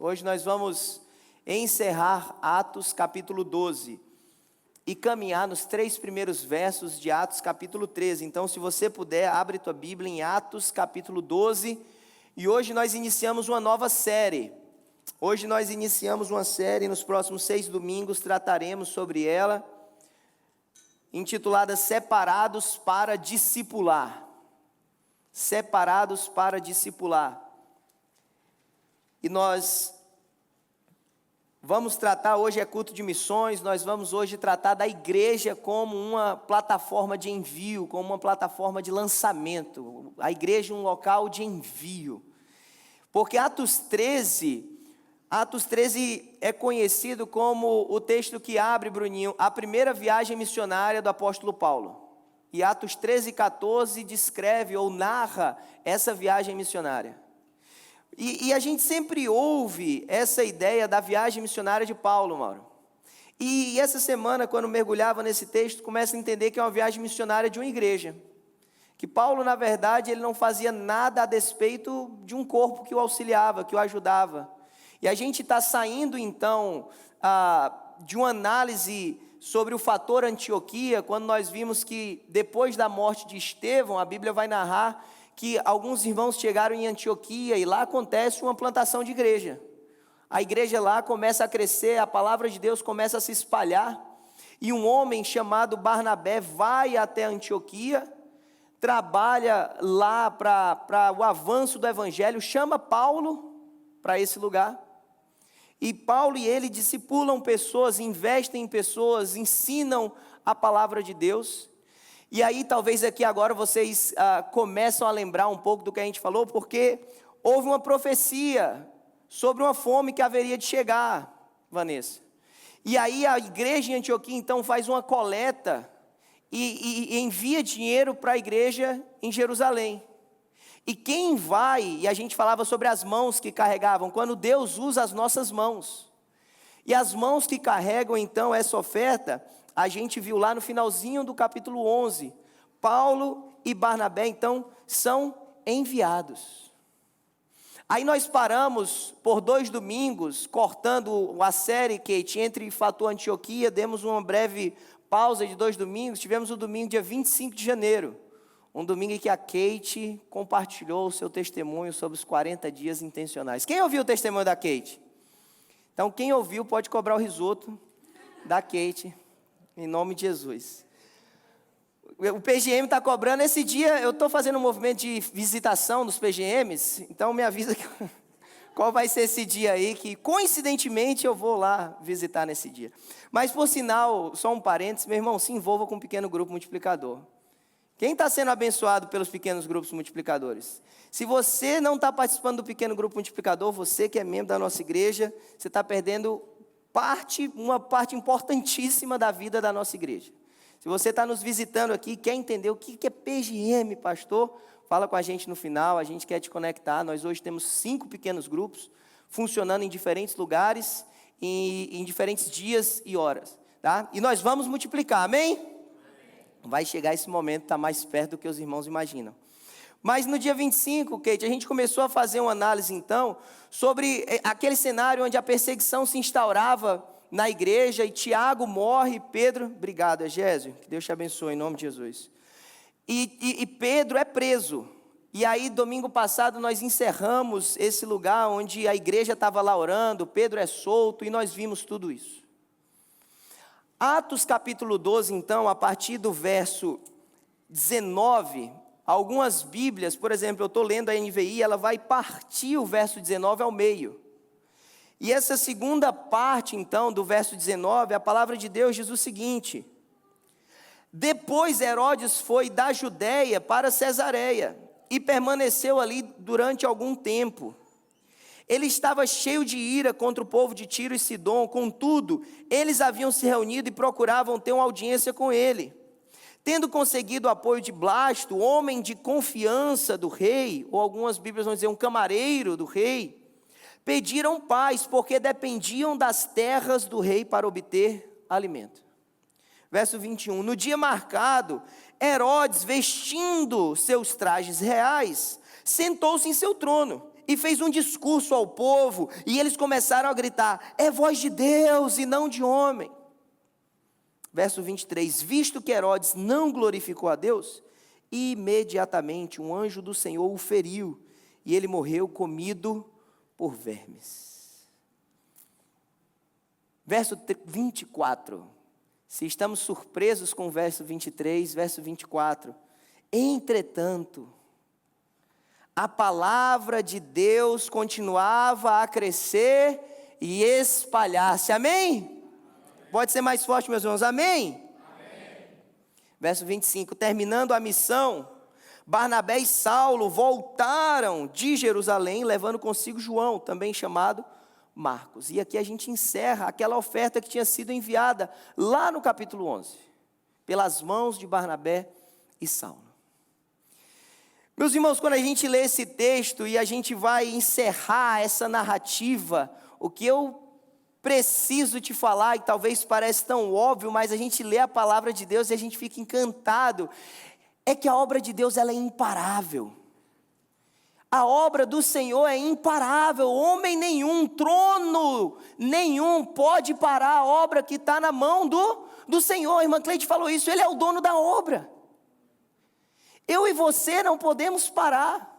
Hoje nós vamos encerrar Atos capítulo 12 e caminhar nos 3 primeiros versos de Atos capítulo 13. Então, se você puder, abre tua Bíblia em Atos capítulo 12. E hoje nós iniciamos uma nova série. Nos próximos 6 domingos trataremos sobre ela, intitulada Separados para Discipular. Separados para Discipular. E nós vamos tratar, hoje é culto de missões, nós vamos hoje tratar da igreja como uma plataforma de envio, como uma plataforma de lançamento. A igreja é um local de envio. Porque Atos 13 é conhecido como o texto que abre, Bruninho, a primeira viagem missionária do apóstolo Paulo. E Atos 13:14 descreve ou narra essa viagem missionária. E a gente sempre ouve essa ideia da viagem missionária de Paulo, Mauro. E essa semana, quando mergulhava nesse texto, começa a entender que é uma viagem missionária de uma igreja. Que Paulo, na verdade, ele não fazia nada a despeito de um corpo que o auxiliava, que o ajudava. E a gente está saindo, então, de uma análise sobre o fator Antioquia, quando nós vimos que, depois da morte de Estevão, a Bíblia vai narrar que alguns irmãos chegaram em Antioquia e lá acontece uma plantação de igreja. A igreja lá começa a crescer, a palavra de Deus começa a se espalhar, e um homem chamado Barnabé vai até Antioquia, trabalha lá para o avanço do evangelho, chama Paulo para esse lugar, e Paulo e ele discipulam pessoas, investem em pessoas, ensinam a palavra de Deus. E aí talvez aqui agora vocês começam a lembrar um pouco do que a gente falou, porque houve uma profecia sobre uma fome que haveria de chegar, Vanessa. E aí a igreja em Antioquia então faz uma coleta e envia dinheiro para a igreja em Jerusalém. E quem vai, e a gente falava sobre as mãos que carregavam, quando Deus usa as nossas mãos. E as mãos que carregam então essa oferta, a gente viu lá no finalzinho do capítulo 11, Paulo e Barnabé, então, são enviados. Aí nós paramos por 2 domingos, cortando a série, Kate, entre Fator Antioquia, demos uma breve pausa de 2 domingos, tivemos o domingo dia 25 de janeiro, um domingo em que a Kate compartilhou o seu testemunho sobre os 40 dias intencionais. Quem ouviu o testemunho da Kate? Então, quem ouviu pode cobrar o risoto da Kate, em nome de Jesus. O PGM está cobrando. Esse dia eu estou fazendo um movimento de visitação dos PGMs. Então me avisa qual vai ser esse dia aí, que coincidentemente eu vou lá visitar nesse dia. Mas por sinal, só um parênteses, meu irmão, se envolva com um pequeno grupo multiplicador. Quem está sendo abençoado pelos pequenos grupos multiplicadores? Se você não está participando do pequeno grupo multiplicador, você que é membro da nossa igreja, você está perdendo uma parte importantíssima da vida da nossa igreja. Se você está nos visitando aqui, quer entender o que é PGM, pastor, fala com a gente no final, a gente quer te conectar. Nós hoje temos 5 pequenos grupos, funcionando em diferentes lugares, em diferentes dias e horas, tá? E nós vamos multiplicar, amém? Vai chegar esse momento, está mais perto do que os irmãos imaginam. Mas no dia 25, Kate, a gente começou a fazer uma análise então, sobre aquele cenário onde a perseguição se instaurava na igreja, e Tiago morre, Pedro, obrigado Egésio, que Deus te abençoe em nome de Jesus, e Pedro é preso. E aí domingo passado nós encerramos esse lugar onde a igreja estava lá orando, Pedro é solto, e nós vimos tudo isso. Atos capítulo 12 então, a partir do verso 19, algumas Bíblias, por exemplo, eu estou lendo a NVI, ela vai partir o verso 19 ao meio. E essa segunda parte, então, do verso 19, a palavra de Deus diz o seguinte: depois Herodes foi da Judéia para Cesareia, e permaneceu ali durante algum tempo. Ele estava cheio de ira contra o povo de Tiro e Sidom, contudo, eles haviam se reunido e procuravam ter uma audiência com ele. Tendo conseguido o apoio de Blasto, homem de confiança do rei, ou algumas Bíblias vão dizer um camareiro do rei, pediram paz, porque dependiam das terras do rei para obter alimento. Verso 21, no dia marcado, Herodes, vestindo seus trajes reais, sentou-se em seu trono, e fez um discurso ao povo, e eles começaram a gritar: é voz de Deus e não de homem. Verso 23, visto que Herodes não glorificou a Deus, imediatamente um anjo do Senhor o feriu, e ele morreu comido por vermes. Verso 24, se estamos surpresos com o verso 23, verso 24, entretanto, a palavra de Deus continuava a crescer e espalhar-se, amém? Pode ser mais forte, meus irmãos, amém? Amém. Verso 25, terminando a missão, Barnabé e Saulo voltaram de Jerusalém, levando consigo João, também chamado Marcos. E aqui a gente encerra aquela oferta que tinha sido enviada lá no capítulo 11, pelas mãos de Barnabé e Saulo. Meus irmãos, quando a gente lê esse texto e a gente vai encerrar essa narrativa, o que eu preciso te falar, e talvez pareça tão óbvio, mas a gente lê a palavra de Deus e a gente fica encantado, é que a obra de Deus ela é imparável. A obra do Senhor é imparável, homem nenhum, trono nenhum pode parar a obra que está na mão do Senhor. A irmã Cleide falou isso, Ele é o dono da obra. Eu e você não podemos parar.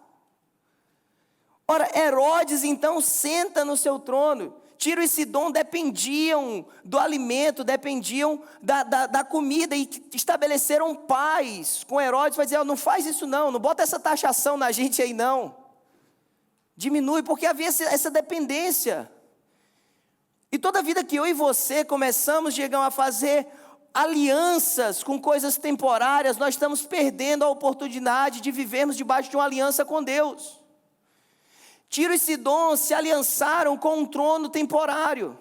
Ora, Herodes então senta no seu trono. Tiro e Sidom dependiam do alimento, dependiam da comida, e estabeleceram paz com Herodes, vai dizer: não faz isso não bota essa taxação na gente aí não. Diminui, porque havia essa dependência. E toda vida que eu e você começamos, Diegão, a fazer alianças com coisas temporárias, nós estamos perdendo a oportunidade de vivermos debaixo de uma aliança com Deus. Tiro e Sidom se aliançaram com um trono temporário.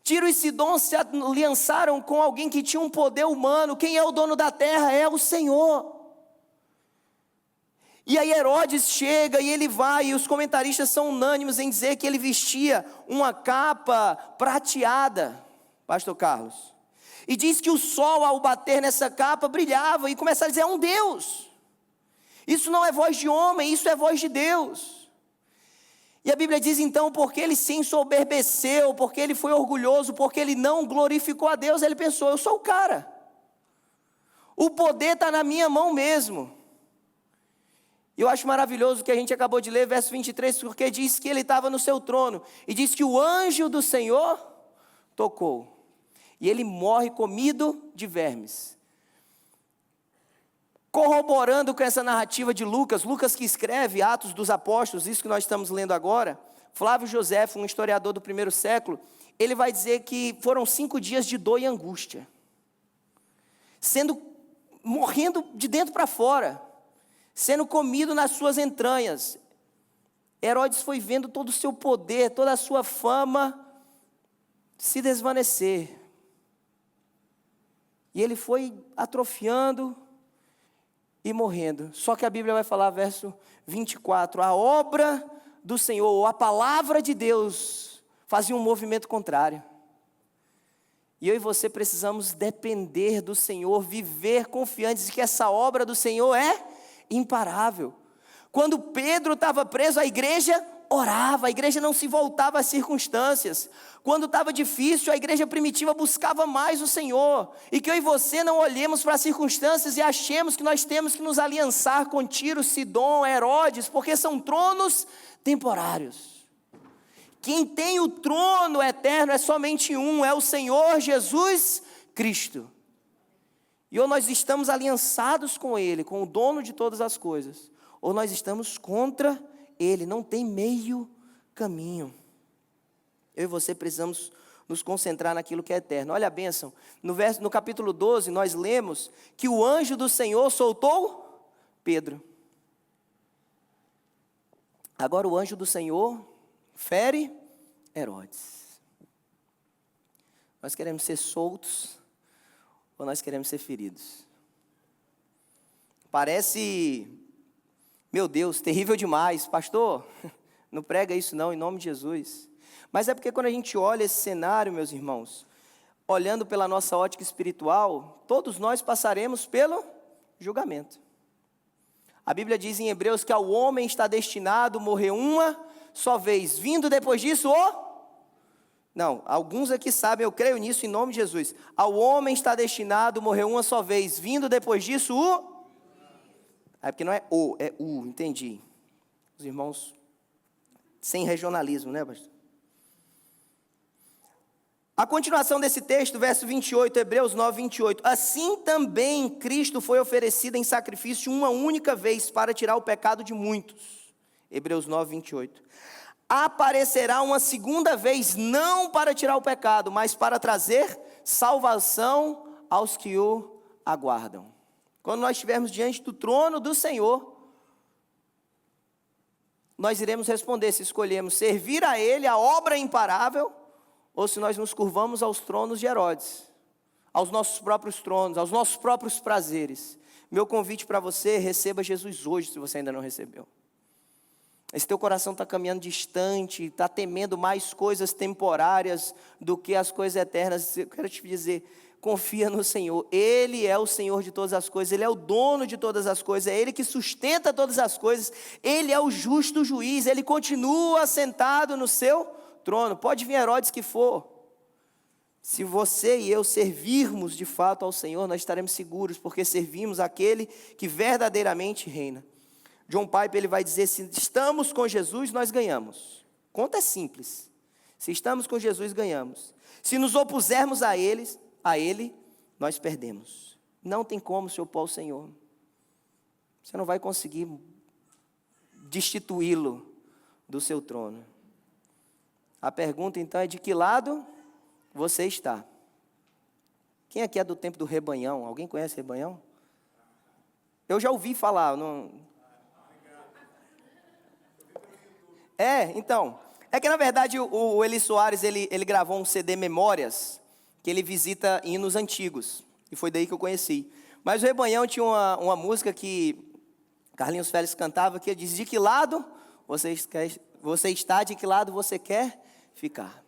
Tiro e Sidom se aliançaram com alguém que tinha um poder humano. Quem é o dono da terra? É o Senhor. E aí Herodes chega e ele vai, e os comentaristas são unânimes em dizer que ele vestia uma capa prateada, pastor Carlos. E diz que o sol, ao bater nessa capa, brilhava, e começaram a dizer: é um Deus. Isso não é voz de homem, isso é voz de Deus. E a Bíblia diz então, porque ele se ensoberbeceu, porque ele foi orgulhoso, porque ele não glorificou a Deus, ele pensou: eu sou o cara. O poder está na minha mão mesmo. E eu acho maravilhoso o que a gente acabou de ler, verso 23, porque diz que ele estava no seu trono, e diz que o anjo do Senhor tocou, e ele morre comido de vermes. Corroborando com essa narrativa de Lucas que escreve Atos dos Apóstolos, isso que nós estamos lendo agora, Flávio Josefo, um historiador do primeiro século, ele vai dizer que foram 5 dias de dor e angústia, morrendo de dentro para fora, sendo comido nas suas entranhas. Herodes foi vendo todo o seu poder, toda a sua fama se desvanecer, e ele foi atrofiando e morrendo. Só que a Bíblia vai falar, verso 24, a obra do Senhor, ou a palavra de Deus, fazia um movimento contrário. E eu e você precisamos depender do Senhor, viver confiantes de que essa obra do Senhor é imparável. Quando Pedro estava preso, a igreja orava, a igreja não se voltava às circunstâncias. Quando estava difícil, a igreja primitiva buscava mais o Senhor. E que eu e você não olhemos para as circunstâncias e achemos que nós temos que nos aliançar com Tiro, Sidom, Herodes, porque são tronos temporários. Quem tem o trono eterno é somente um, é o Senhor Jesus Cristo. E ou nós estamos aliançados com Ele, com o dono de todas as coisas, ou nós estamos contra Ele, não tem meio caminho. Eu e você precisamos nos concentrar naquilo que é eterno. Olha a bênção, no capítulo 12 nós lemos que o anjo do Senhor soltou Pedro. Agora o anjo do Senhor fere Herodes. Nós queremos ser soltos ou nós queremos ser feridos? Parece, meu Deus, terrível demais. Pastor, não prega isso não, em nome de Jesus. Mas é porque quando a gente olha esse cenário, meus irmãos, olhando pela nossa ótica espiritual, todos nós passaremos pelo julgamento. A Bíblia diz em Hebreus que ao homem está destinado morrer uma só vez, vindo depois disso Não, alguns aqui sabem, eu creio nisso em nome de Jesus. Ao homem está destinado morrer uma só vez, vindo depois disso É porque não é é entendi. Os irmãos, sem regionalismo, né, pastor? A continuação desse texto, verso 28, Hebreus 9, 28. Assim também Cristo foi oferecido em sacrifício uma única vez para tirar o pecado de muitos. Hebreus 9, 28. Aparecerá uma segunda vez, não para tirar o pecado, mas para trazer salvação aos que o aguardam. Quando nós estivermos diante do trono do Senhor, nós iremos responder se escolhemos servir a Ele, a obra imparável, ou se nós nos curvamos aos tronos de Herodes, aos nossos próprios tronos, aos nossos próprios prazeres. Meu convite para você, receba Jesus hoje, se você ainda não recebeu. Esse teu coração está caminhando distante, está temendo mais coisas temporárias do que as coisas eternas. Eu quero te dizer, confia no Senhor. Ele é o Senhor de todas as coisas, Ele é o dono de todas as coisas, é Ele que sustenta todas as coisas, Ele é o justo juiz, Ele continua sentado no seu trono. Pode vir Herodes que for. Se você e eu servirmos de fato ao Senhor, nós estaremos seguros, porque servimos aquele que verdadeiramente reina. John Piper, ele vai dizer, se estamos com Jesus, nós ganhamos. Conta é simples. Se estamos com Jesus, ganhamos. Se nos opusermos a Ele, nós perdemos. Não tem como se opor ao Senhor. Você não vai conseguir destituí-lo do seu trono. A pergunta então é de que lado você está? Quem aqui é do tempo do rebanhão? Alguém conhece rebanhão? Eu já ouvi falar. Então, é que na verdade o Eli Soares, ele gravou um CD Memórias, que ele visita hinos antigos, e foi daí que eu conheci. Mas o rebanhão tinha uma música que Carlinhos Félix cantava, que diz, de que lado você está, de que lado você quer ficar.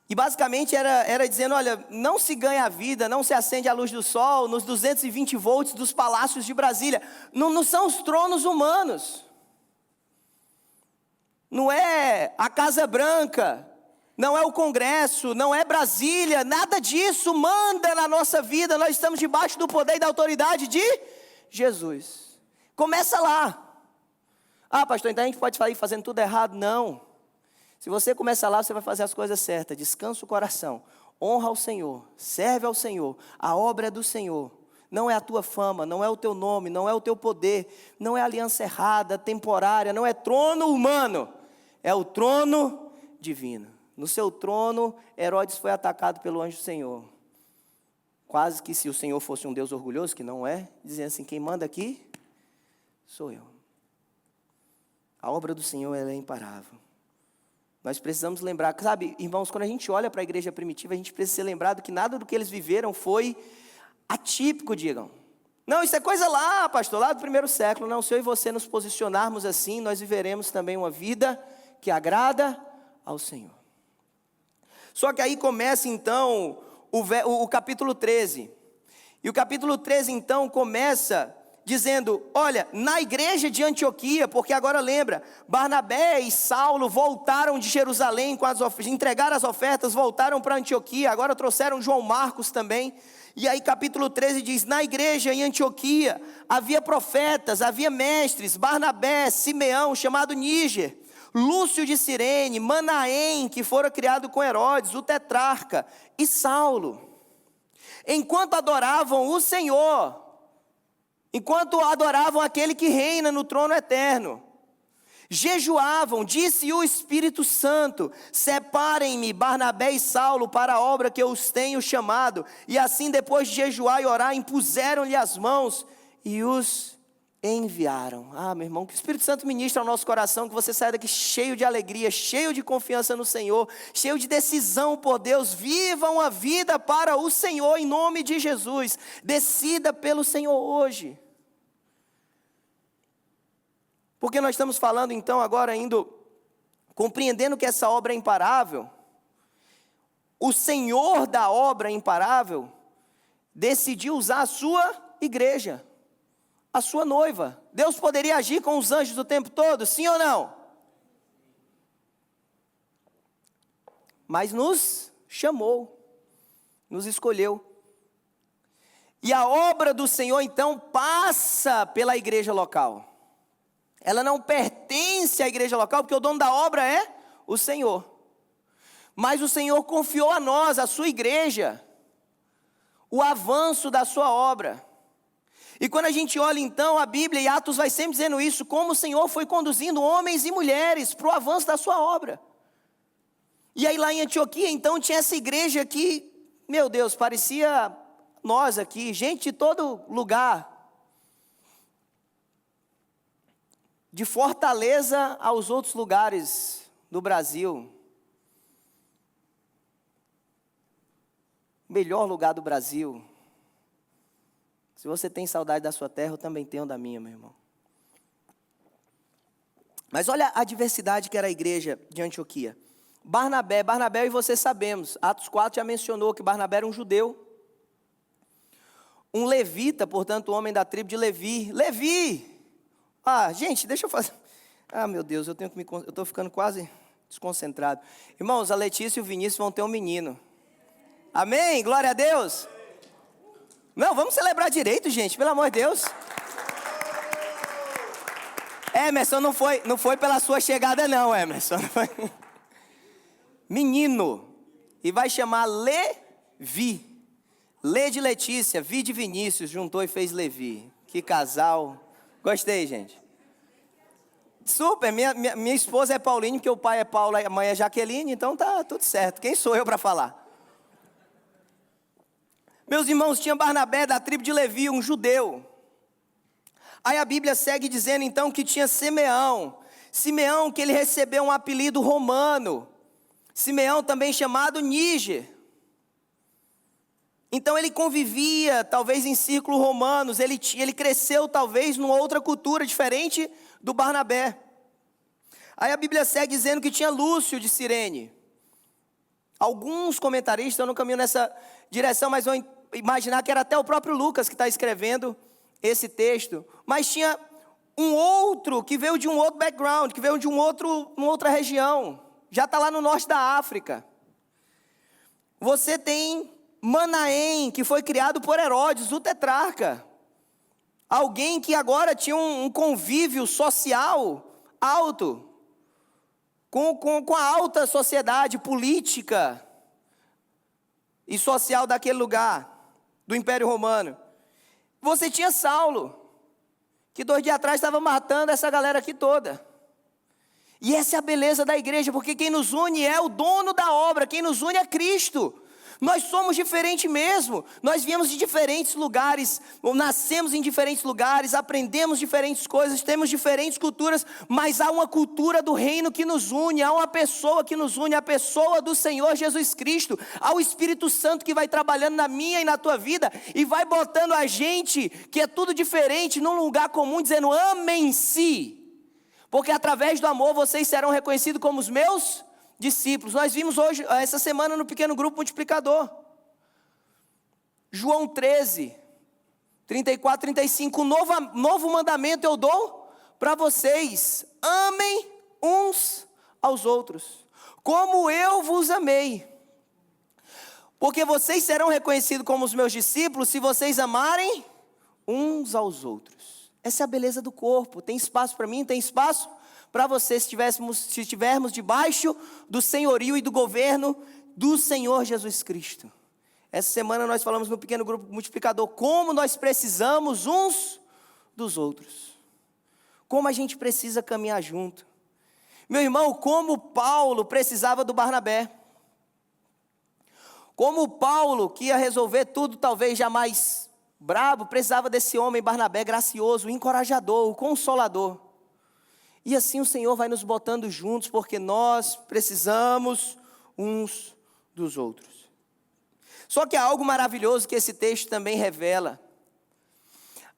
E basicamente era dizendo, olha, não se ganha a vida, não se acende a luz do sol nos 220 volts dos palácios de Brasília. Não são os tronos humanos. Não é a Casa Branca, não é o Congresso, não é Brasília, nada disso manda na nossa vida. Nós estamos debaixo do poder e da autoridade de Jesus. Começa lá. Ah, pastor, então a gente pode sair fazendo tudo errado? Não. Se você começar lá, você vai fazer as coisas certas. Descansa o coração, honra ao Senhor, serve ao Senhor. A obra é do Senhor. Não é a tua fama, não é o teu nome, não é o teu poder, não é aliança errada, temporária, não é trono humano. É o trono divino. No seu trono, Herodes foi atacado pelo anjo do Senhor. Quase que se o Senhor fosse um Deus orgulhoso, que não é, dizendo assim, quem manda aqui sou eu. A obra do Senhor ela é imparável. Nós precisamos lembrar, sabe, irmãos, quando a gente olha para a igreja primitiva, a gente precisa ser lembrado que nada do que eles viveram foi atípico, digam. Não, isso é coisa lá, pastor, lá do primeiro século. Não, se eu e você nos posicionarmos assim, nós viveremos também uma vida que agrada ao Senhor. Só que aí começa então o capítulo 13. E o capítulo 13 então começa dizendo, olha, na igreja de Antioquia, porque agora lembra, Barnabé e Saulo voltaram de Jerusalém, entregaram as ofertas, voltaram para Antioquia, agora trouxeram João Marcos também. E aí capítulo 13 diz, na igreja em Antioquia, havia profetas, havia mestres, Barnabé, Simeão, chamado Níger, Lúcio de Cirene, Manaém, que fora criado com Herodes, o tetrarca, e Saulo. Enquanto adoravam o Senhor, enquanto adoravam aquele que reina no trono eterno, jejuavam, disse o Espírito Santo, separem-me Barnabé e Saulo para a obra que eu os tenho chamado. E assim depois de jejuar e orar, impuseram-lhe as mãos e os enviaram. Ah, meu irmão, que o Espírito Santo ministre ao nosso coração, que você saia daqui cheio de alegria, cheio de confiança no Senhor, cheio de decisão por Deus. Viva uma vida para o Senhor em nome de Jesus. Decida pelo Senhor hoje. Porque nós estamos falando então agora compreendendo que essa obra é imparável. O Senhor da obra imparável decidiu usar a sua igreja, a sua noiva. Deus poderia agir com os anjos o tempo todo, sim ou não? mas nos chamou, nos escolheu. E a obra do Senhor, então, passa pela igreja local. Ela não pertence à igreja local, porque o dono da obra é o Senhor. Mas o Senhor confiou a nós, a sua igreja, o avanço da sua obra. E quando a gente olha então a Bíblia, e Atos vai sempre dizendo isso, como o Senhor foi conduzindo homens e mulheres para o avanço da sua obra. E aí lá em Antioquia, então, tinha essa igreja que, meu Deus, parecia nós aqui, gente de todo lugar. De Fortaleza aos outros lugares do Brasil. Melhor lugar do Brasil. Se você tem saudade da sua terra, eu também tenho da minha, meu irmão. Mas olha a diversidade que era a igreja de Antioquia. Barnabé e você sabemos, Atos 4 já mencionou que Barnabé era um judeu. Um levita, portanto, um homem da tribo de Levi. Levi! Gente, deixa eu fazer. Meu Deus, eu estou ficando quase desconcentrado. Irmãos, a Letícia e o Vinícius vão ter um menino. Amém? Glória a Deus. Não, vamos celebrar direito, gente, pelo amor de Deus. Emerson, não foi pela sua chegada não, Emerson. Menino. E vai chamar Levi. Lê de Letícia, Vi de Vinícius, juntou e fez Levi. Que casal. Gostei, gente. Super, minha esposa é Pauline, porque o pai é Paulo, a mãe é Jaqueline, então tá tudo certo. Quem sou eu para falar? Meus irmãos, tinha Barnabé da tribo de Levi, um judeu. Aí a Bíblia segue dizendo então que tinha Simeão. Simeão que ele recebeu um apelido romano. Simeão também chamado Níger. Então ele convivia talvez em círculos romanos, ele cresceu talvez numa outra cultura diferente do Barnabé. Aí a Bíblia segue dizendo que tinha Lúcio de Cirene. Alguns comentaristas, eu não caminho nessa direção, mas vão imaginar que era até o próprio Lucas que está escrevendo esse texto. Mas tinha um outro que veio de um outro background, que veio de uma outra região. Já está lá no norte da África. Você tem Manaém, que foi criado por Herodes, o tetrarca. Alguém que agora tinha um convívio social alto, com a alta sociedade política e social daquele lugar, do Império Romano. Você tinha Saulo, que 2 dias atrás estava matando essa galera aqui toda. E essa é a beleza da igreja, porque quem nos une é o dono da obra, quem nos une é Cristo. Nós somos diferentes mesmo, nós viemos de diferentes lugares, nascemos em diferentes lugares, aprendemos diferentes coisas, temos diferentes culturas, mas há uma cultura do reino que nos une, há uma pessoa que nos une, a pessoa do Senhor Jesus Cristo, há o Espírito Santo que vai trabalhando na minha e na tua vida, e vai botando a gente, que é tudo diferente, num lugar comum, dizendo amem-se, porque através do amor vocês serão reconhecidos como os meus discípulos. Nós vimos hoje, essa semana, no pequeno grupo multiplicador. João 13, 34, 35. Novo mandamento eu dou para vocês. Amem uns aos outros, como eu vos amei. Porque vocês serão reconhecidos como os meus discípulos se vocês amarem uns aos outros. Essa é a beleza do corpo. Tem espaço para mim, tem espaço para você, se estivermos debaixo do senhorio e do governo do Senhor Jesus Cristo. Essa semana nós falamos no pequeno grupo multiplicador como nós precisamos uns dos outros. Como a gente precisa caminhar junto. Meu irmão, como Paulo precisava do Barnabé. Como Paulo, que ia resolver tudo, talvez jamais brabo, precisava desse homem Barnabé gracioso, o encorajador, o consolador. E assim o Senhor vai nos botando juntos, porque nós precisamos uns dos outros. Só que há algo maravilhoso que esse texto também revela.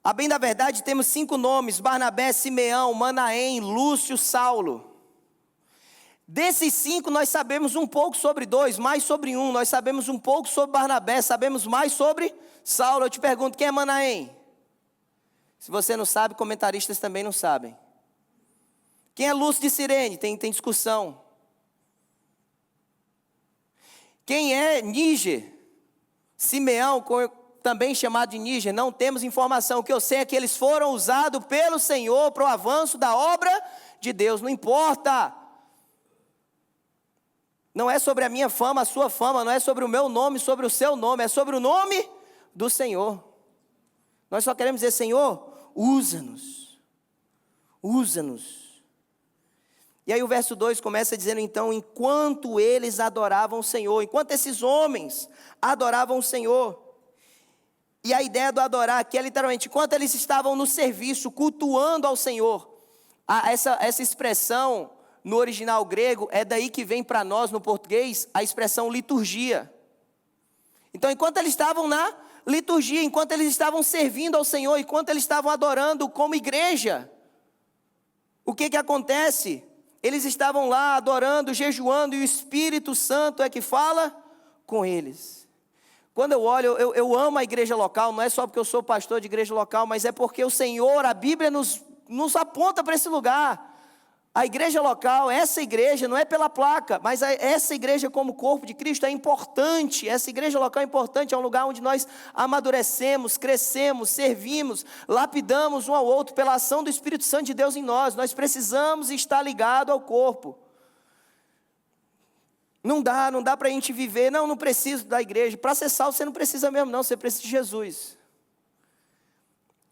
A bem da verdade, temos 5 nomes: Barnabé, Simeão, Manaém, Lúcio, Saulo. Desses 5 nós sabemos um pouco sobre 2, mais sobre 1. Nós sabemos um pouco sobre Barnabé, sabemos mais sobre Saulo. Eu te pergunto, quem é Manaém? Se você não sabe, comentaristas também não sabem. Quem é Lúcio de Cirene? Tem discussão. Quem é Níger? Simeão, também chamado de Níger, não temos informação. O que eu sei é que eles foram usados pelo Senhor para o avanço da obra de Deus. Não importa. Não é sobre a minha fama, a sua fama, não é sobre o meu nome, sobre o seu nome, é sobre o nome do Senhor. Nós só queremos dizer, Senhor, usa-nos. Usa-nos. E aí o verso 2 começa dizendo então, enquanto eles adoravam o Senhor, enquanto esses homens adoravam o Senhor. E a ideia do adorar aqui é literalmente, enquanto eles estavam no serviço, cultuando ao Senhor. Essa expressão no original grego, é daí que vem para nós no português a expressão liturgia. Então enquanto eles estavam na liturgia, enquanto eles estavam servindo ao Senhor, enquanto eles estavam adorando como igreja, o que acontece? Eles estavam lá adorando, jejuando, e o Espírito Santo é que fala com eles. Quando eu olho, eu amo a igreja local, não é só porque eu sou pastor de igreja local, mas é porque o Senhor, a Bíblia nos aponta para esse lugar. A igreja local, essa igreja, não é pela placa, mas essa igreja como corpo de Cristo é importante. Essa igreja local é importante, é um lugar onde nós amadurecemos, crescemos, servimos, lapidamos um ao outro pela ação do Espírito Santo de Deus em nós. Nós precisamos estar ligados ao corpo. Não dá para a gente viver, não preciso da igreja. Para ser salvo você não precisa mesmo não, você precisa de Jesus.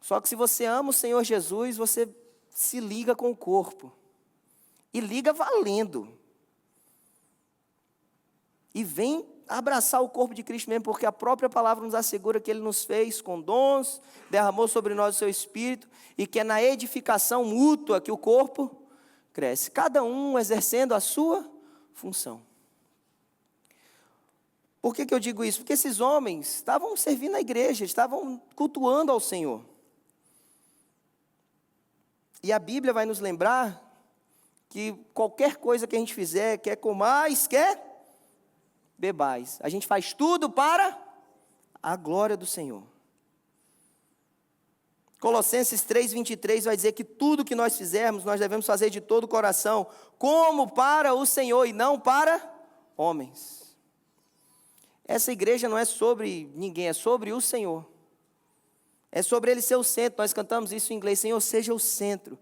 Só que se você ama o Senhor Jesus, você se liga com o corpo. E liga valendo. E vem abraçar o corpo de Cristo mesmo, porque a própria palavra nos assegura que Ele nos fez com dons, derramou sobre nós o seu Espírito, e que é na edificação mútua que o corpo cresce. Cada um exercendo a sua função. Por que eu digo isso? Porque esses homens estavam servindo a igreja, estavam cultuando ao Senhor. E a Bíblia vai nos lembrar que qualquer coisa que a gente fizer, quer comais, quer bebais, a gente faz tudo para a glória do Senhor. Colossenses 3:23 vai dizer que tudo que nós fizermos, nós devemos fazer de todo o coração, como para o Senhor e não para homens. Essa igreja não é sobre ninguém, é sobre o Senhor. É sobre Ele ser o centro. Nós cantamos isso em inglês, Senhor, seja o centro.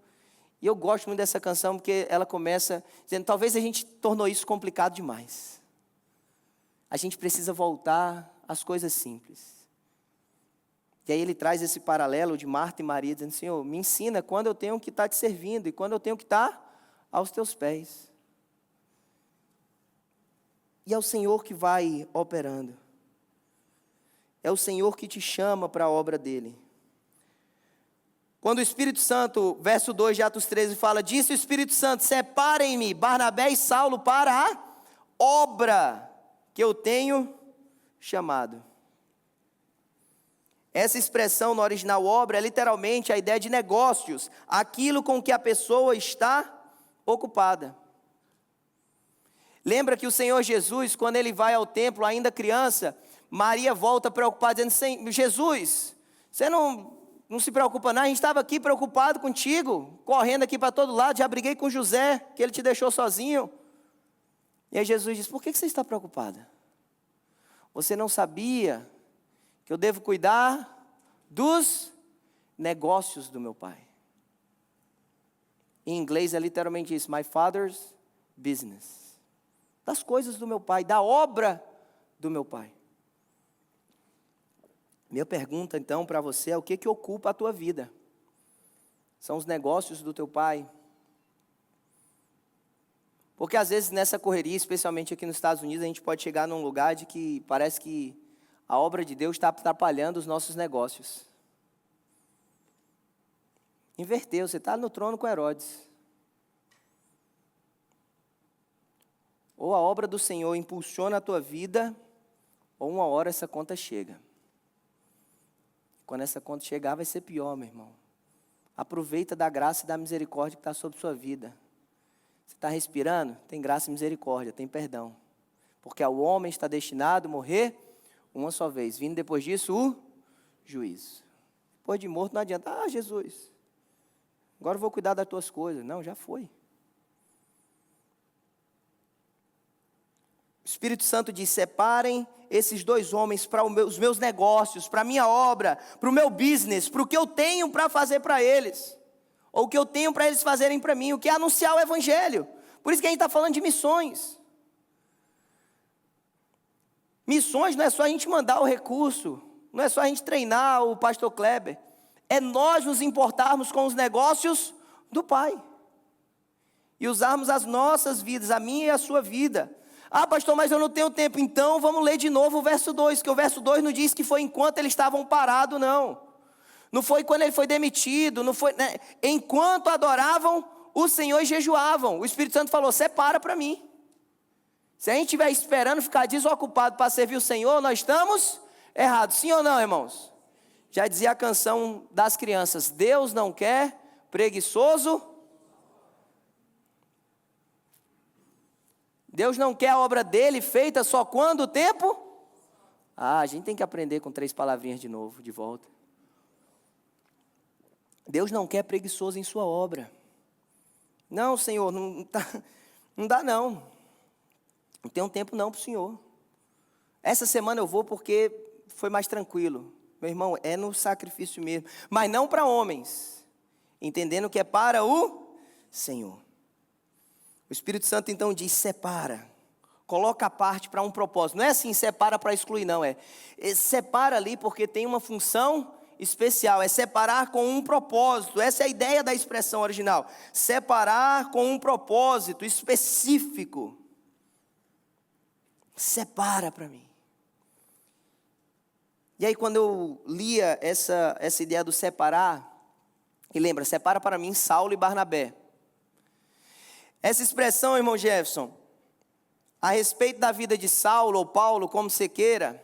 E eu gosto muito dessa canção, porque ela começa dizendo, talvez a gente tornou isso complicado demais. A gente precisa voltar às coisas simples. E aí ele traz esse paralelo de Marta e Maria, dizendo, Senhor, me ensina quando eu tenho que estar te servindo, e quando eu tenho que estar aos teus pés. E é o Senhor que vai operando. É o Senhor que te chama para a obra dele. Quando o Espírito Santo, verso 2 de Atos 13, fala, disse o Espírito Santo, separem-me, Barnabé e Saulo, para a obra que eu tenho chamado. Essa expressão no original obra é literalmente a ideia de negócios, aquilo com que a pessoa está ocupada. Lembra que o Senhor Jesus, quando ele vai ao templo, ainda criança, Maria volta preocupada, dizendo, Jesus, você não se preocupa não, a gente estava aqui preocupado contigo, correndo aqui para todo lado, já briguei com José, que ele te deixou sozinho. E aí Jesus diz, por que você está preocupada? Você não sabia que eu devo cuidar dos negócios do meu pai? Em inglês é literalmente isso, my father's business. Das coisas do meu pai, da obra do meu pai. Minha pergunta então para você é o que ocupa a tua vida? São os negócios do teu pai? Porque às vezes nessa correria, especialmente aqui nos Estados Unidos, a gente pode chegar num lugar de que parece que a obra de Deus está atrapalhando os nossos negócios. Inverteu, você está no trono com Herodes. Ou a obra do Senhor impulsiona a tua vida, ou uma hora essa conta chega. Quando essa conta chegar, vai ser pior, meu irmão. Aproveita da graça e da misericórdia que está sobre sua vida. Você está respirando? Tem graça e misericórdia, tem perdão. Porque ao homem está destinado a morrer uma só vez. Vindo depois disso, o juízo. Depois de morto não adianta. Jesus, agora eu vou cuidar das tuas coisas. Não, já foi. Espírito Santo diz: separem esses 2 homens para os meus negócios, para a minha obra, para o meu business, para o que eu tenho para fazer para eles, ou o que eu tenho para eles fazerem para mim, o que é anunciar o Evangelho. Por isso que a gente está falando de missões. Missões não é só a gente mandar o recurso, não é só a gente treinar o pastor Kleber, é nós nos importarmos com os negócios do Pai, e usarmos as nossas vidas, a minha e a sua vida. Ah, pastor, mas eu não tenho tempo. Então vamos ler de novo o verso 2, que o verso 2 não diz que foi enquanto eles estavam parados, não. Não foi quando ele foi demitido, não foi, né? Enquanto adoravam o Senhor e jejuavam, o Espírito Santo falou: separa para mim. Se a gente estiver esperando ficar desocupado para servir o Senhor, nós estamos errados. Sim ou não, irmãos? Já dizia a canção das crianças: Deus não quer preguiçoso. Deus não quer a obra dele feita só quando o tempo? A gente tem que aprender com 3 palavrinhas de novo, de volta. Deus não quer preguiçoso em sua obra. Não, Senhor, não dá não. Não tenho tempo não para o Senhor. Essa semana eu vou porque foi mais tranquilo. Meu irmão, é no sacrifício mesmo. Mas não para homens, entendendo que é para o Senhor. O Espírito Santo então diz: separa, coloca a parte para um propósito. Não é assim, separa para excluir, não. Separa ali porque tem uma função especial. É separar com um propósito. Essa é a ideia da expressão original. Separar com um propósito específico. Separa para mim. E aí quando eu lia essa ideia do separar, e lembra, separa para mim Saulo e Barnabé. Essa expressão, irmão Jefferson, a respeito da vida de Saulo ou Paulo, como você queira,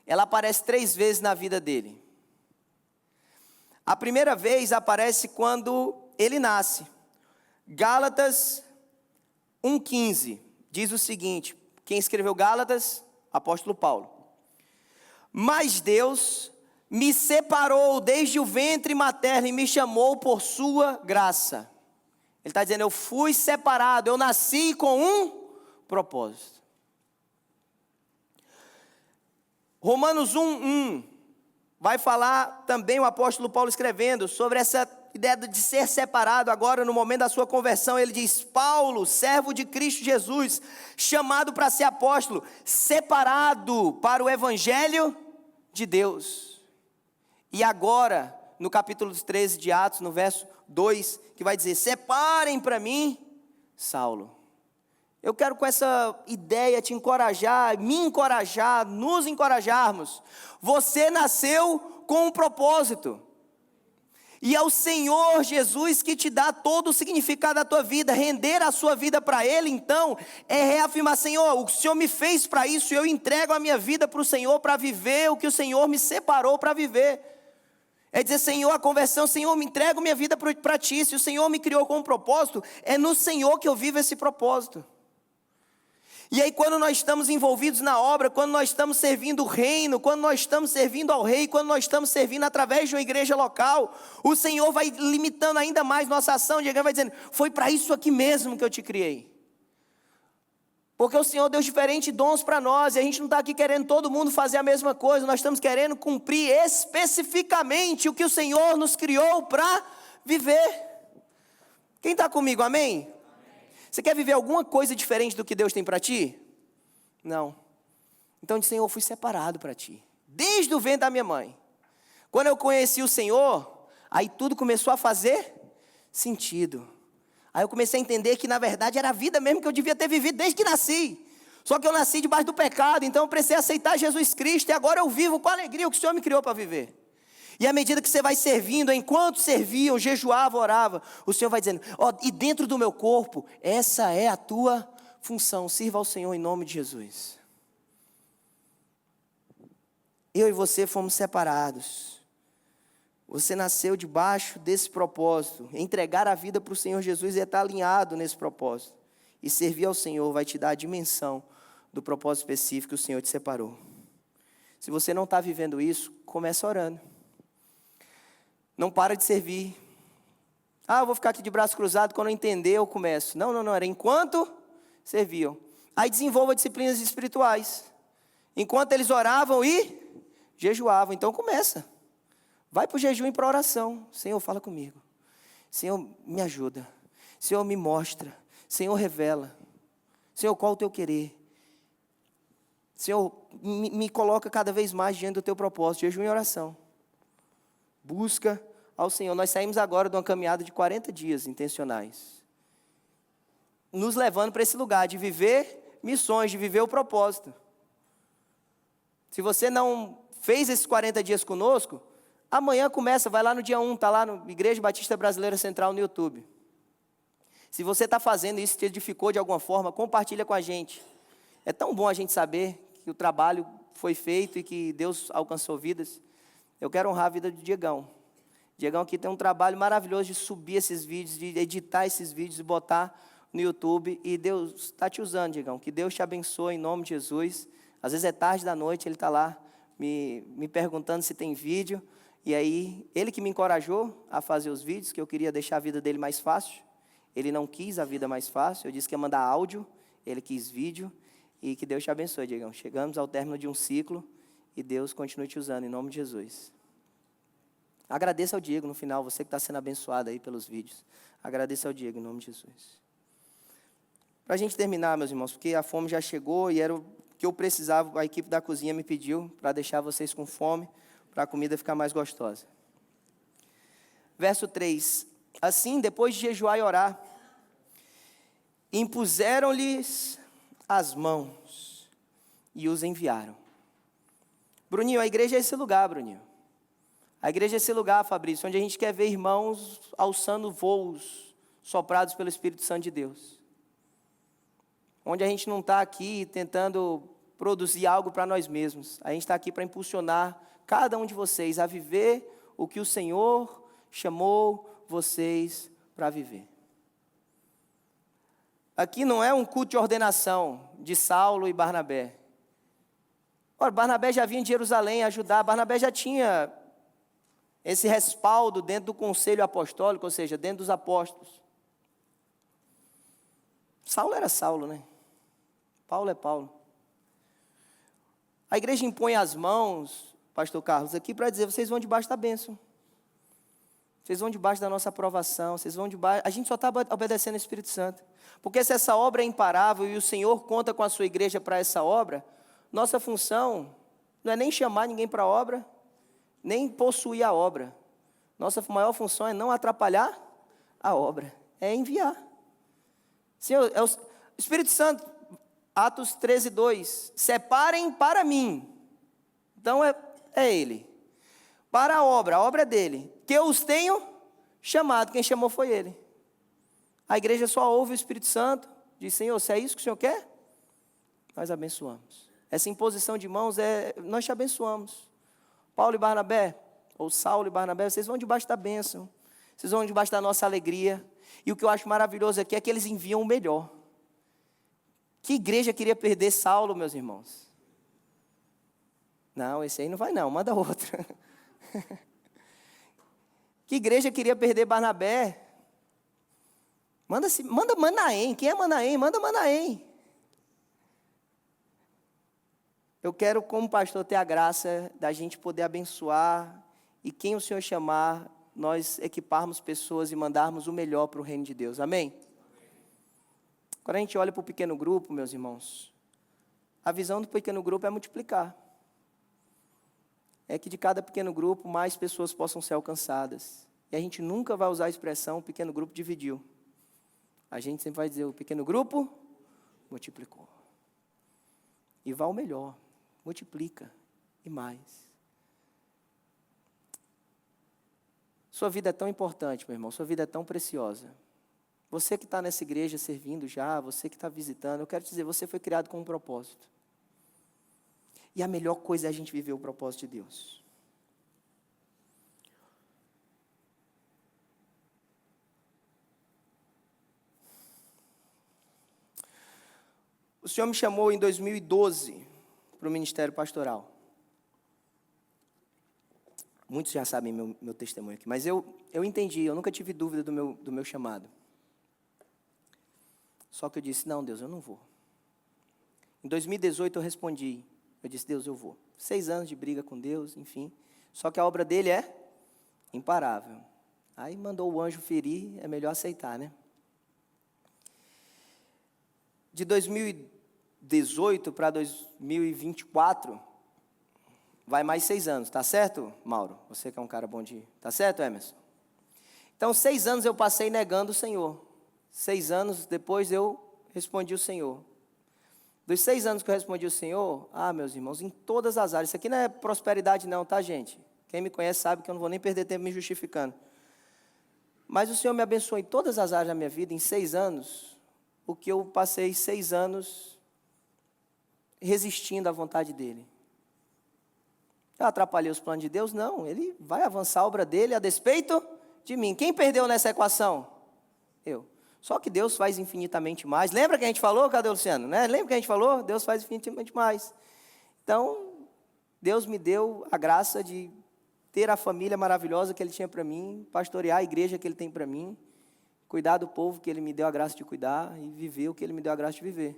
ela aparece 3 vezes na vida dele. A primeira vez aparece quando ele nasce. Gálatas 1,15 diz o seguinte: quem escreveu Gálatas? Apóstolo Paulo. Mas Deus me separou desde o ventre materno e me chamou por sua graça. Ele está dizendo: eu fui separado, eu nasci com um propósito. Romanos 1:1 vai falar também o apóstolo Paulo escrevendo sobre essa ideia de ser separado. Agora no momento da sua conversão ele diz: Paulo, servo de Cristo Jesus, chamado para ser apóstolo, separado para o evangelho de Deus. E agora no capítulo 13 de Atos, no verso 2, que vai dizer: separem para mim Saulo. Eu quero com essa ideia te encorajar, me encorajar, nos encorajarmos. Você nasceu com um propósito. E é o Senhor Jesus que te dá todo o significado da tua vida. Render a sua vida para Ele, então, é reafirmar: Senhor, o Senhor me fez para isso, eu entrego a minha vida para o Senhor, para viver o que o Senhor me separou para viver. É dizer: Senhor, a conversão, Senhor, me entrego minha vida para Ti. Se o Senhor me criou com um propósito, é no Senhor que eu vivo esse propósito. E aí quando nós estamos envolvidos na obra, quando nós estamos servindo o reino, quando nós estamos servindo ao rei, quando nós estamos servindo através de uma igreja local, o Senhor vai limitando ainda mais nossa ação. Ele vai dizendo: foi para isso aqui mesmo que eu te criei. Porque o Senhor deu diferentes dons para nós, e a gente não está aqui querendo todo mundo fazer a mesma coisa. Nós estamos querendo cumprir especificamente o que o Senhor nos criou para viver. Quem está comigo, amém? Você quer viver alguma coisa diferente do que Deus tem para ti? Não. Então diz: Senhor, eu fui separado para ti, desde o ventre da minha mãe. Quando eu conheci o Senhor, aí tudo começou a fazer sentido. Aí eu comecei a entender que na verdade era a vida mesmo que eu devia ter vivido desde que nasci. Só que eu nasci debaixo do pecado, então eu precisei aceitar Jesus Cristo, e agora eu vivo com alegria o que o Senhor me criou para viver. E à medida que você vai servindo, enquanto serviam, jejuava, orava, o Senhor vai dizendo: e dentro do meu corpo, essa é a tua função. Sirva ao Senhor em nome de Jesus. Eu e você fomos separados. Você nasceu debaixo desse propósito. Entregar a vida para o Senhor Jesus e estar alinhado nesse propósito. E servir ao Senhor vai te dar a dimensão do propósito específico que o Senhor te separou. Se você não está vivendo isso, comece orando. Não para de servir. Eu vou ficar aqui de braço cruzado, quando eu entender eu começo. Não, era enquanto serviam. Aí desenvolva disciplinas espirituais. Enquanto eles oravam e jejuavam. Então começa. Vai para o jejum e para a oração. Senhor, fala comigo. Senhor, me ajuda. Senhor, me mostra. Senhor, revela. Senhor, qual o teu querer? Senhor, me coloca cada vez mais diante do teu propósito. Jejum e oração. Busca ao Senhor. Nós saímos agora de uma caminhada de 40 dias intencionais. Nos levando para esse lugar de viver missões, de viver o propósito. Se você não fez esses 40 dias conosco, amanhã começa, vai lá no dia 1, está lá no Igreja Batista Brasileira Central no YouTube. Se você está fazendo isso, te edificou de alguma forma, compartilha com a gente. É tão bom a gente saber que o trabalho foi feito e que Deus alcançou vidas. Eu quero honrar a vida do Diegão. Diegão aqui tem um trabalho maravilhoso de subir esses vídeos, de editar esses vídeos e botar no YouTube. E Deus está te usando, Diegão. Que Deus te abençoe em nome de Jesus. Às vezes é tarde da noite, ele está lá me perguntando se tem vídeo. E aí, ele que me encorajou a fazer os vídeos, que eu queria deixar a vida dele mais fácil. Ele não quis a vida mais fácil, eu disse que ia mandar áudio, ele quis vídeo. E que Deus te abençoe, Diegão. Chegamos ao término de um ciclo e Deus continue te usando, em nome de Jesus. Agradeça ao Diego no final, você que está sendo abençoado aí pelos vídeos. Agradeça ao Diego, em nome de Jesus. Para a gente terminar, meus irmãos, porque a fome já chegou e era o que eu precisava, a equipe da cozinha me pediu para deixar vocês com fome, para a comida ficar mais gostosa. Verso 3. Assim, depois de jejuar e orar, impuseram-lhes as mãos e os enviaram. Bruninho, a igreja é esse lugar, Bruninho. A igreja é esse lugar, Fabrício, onde a gente quer ver irmãos alçando voos soprados pelo Espírito Santo de Deus. Onde a gente não está aqui tentando produzir algo para nós mesmos. A gente está aqui para impulsionar cada um de vocês a viver o que o Senhor chamou vocês para viver. Aqui não é um culto de ordenação de Saulo e Barnabé. Ora, Barnabé já vinha de Jerusalém ajudar, Barnabé já tinha esse respaldo dentro do conselho apostólico, ou seja, dentro dos apóstolos. Saulo era Saulo, né? Paulo é Paulo. A igreja impõe as mãos, pastor Carlos, aqui para dizer, vocês vão debaixo da bênção. Vocês vão debaixo da nossa aprovação, vocês vão debaixo... A gente só está obedecendo ao Espírito Santo. Porque se essa obra é imparável e o Senhor conta com a sua igreja para essa obra, nossa função não é nem chamar ninguém para a obra, nem possuir a obra. Nossa maior função é não atrapalhar a obra, é enviar. Senhor, é o Espírito Santo, Atos 13:2, separem para mim. Então é Ele. Para a obra é dele. Que eu os tenho chamado, quem chamou foi Ele. A igreja só ouve o Espírito Santo, diz, Senhor, se é isso que o Senhor quer, nós abençoamos. Essa imposição de mãos, nós te abençoamos. Paulo e Barnabé, ou Saulo e Barnabé, vocês vão debaixo da bênção, vocês vão debaixo da nossa alegria. E o que eu acho maravilhoso aqui é que eles enviam o melhor. Que igreja queria perder Saulo, meus irmãos? Não, esse aí não vai não, manda outro. Que igreja queria perder Barnabé? Manda Manaém. Quem é Manaém? Manda Manaém. Eu quero, como pastor, ter a graça da gente poder abençoar e quem o Senhor chamar, nós equiparmos pessoas e mandarmos o melhor para o reino de Deus. Amém? Quando a gente olha para o pequeno grupo, meus irmãos, a visão do pequeno grupo é multiplicar. É que de cada pequeno grupo, mais pessoas possam ser alcançadas. E a gente nunca vai usar a expressão, o pequeno grupo dividiu. A gente sempre vai dizer, o pequeno grupo multiplicou. E vá ao melhor, multiplica e mais. Sua vida é tão importante, meu irmão, sua vida é tão preciosa. Você que está nessa igreja servindo já, você que está visitando, eu quero te dizer, você foi criado com um propósito. E a melhor coisa é a gente viver o propósito de Deus. O Senhor me chamou em 2012 para o ministério pastoral. Muitos já sabem meu testemunho aqui, mas eu entendi, eu nunca tive dúvida do meu chamado. Só que eu disse, não, Deus, eu não vou. Em 2018 eu respondi. Eu disse, Deus, eu vou. 6 anos de briga com Deus, enfim. Só que a obra dele é imparável. Aí mandou o anjo ferir, é melhor aceitar, né? De 2018 para 2024, vai mais 6 anos, tá certo, Mauro? Você que é um cara bom de... Tá certo, Emerson? Então, 6 anos eu passei negando o Senhor. 6 anos depois eu respondi o Senhor. Dos 6 anos que eu respondi o Senhor, meus irmãos, em todas as áreas, isso aqui não é prosperidade não, tá, gente? Quem me conhece sabe que eu não vou nem perder tempo me justificando. Mas o Senhor me abençoou em todas as áreas da minha vida, em 6 anos, o que eu passei 6 anos resistindo à vontade dEle. Eu atrapalhei os planos de Deus? Não, Ele vai avançar a obra dEle a despeito de mim. Quem perdeu nessa equação? Eu. Só que Deus faz infinitamente mais. Lembra que a gente falou? Cadê o Luciano? Né? Lembra que a gente falou? Deus faz infinitamente mais. Então, Deus me deu a graça de ter a família maravilhosa que Ele tinha para mim, pastorear a igreja que Ele tem para mim, cuidar do povo que Ele me deu a graça de cuidar e viver o que Ele me deu a graça de viver.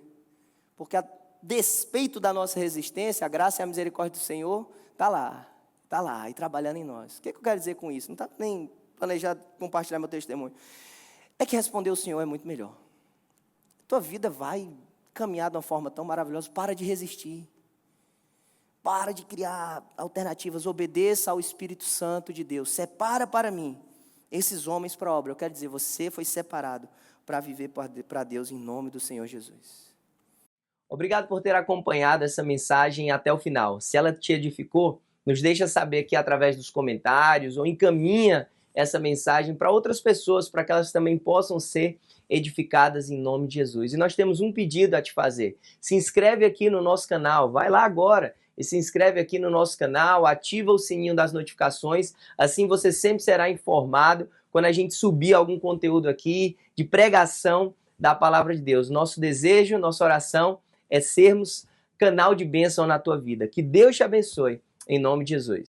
Porque a despeito da nossa resistência, a graça e a misericórdia do Senhor está lá e trabalhando em nós. O que eu quero dizer com isso? Não está nem planejado compartilhar meu testemunho. É que responder o Senhor é muito melhor. Tua vida vai caminhar de uma forma tão maravilhosa. Para de resistir. Para de criar alternativas. Obedeça ao Espírito Santo de Deus. Separa para mim esses homens para a obra. Eu quero dizer, você foi separado para viver para Deus em nome do Senhor Jesus. Obrigado por ter acompanhado essa mensagem até o final. Se ela te edificou, nos deixa saber aqui através dos comentários ou encaminha essa mensagem para outras pessoas, para que elas também possam ser edificadas em nome de Jesus. E nós temos um pedido a te fazer. Se inscreve aqui no nosso canal, vai lá agora e se inscreve aqui no nosso canal, ativa o sininho das notificações, assim você sempre será informado quando a gente subir algum conteúdo aqui de pregação da palavra de Deus. Nosso desejo, nossa oração é sermos canal de bênção na tua vida. Que Deus te abençoe, em nome de Jesus.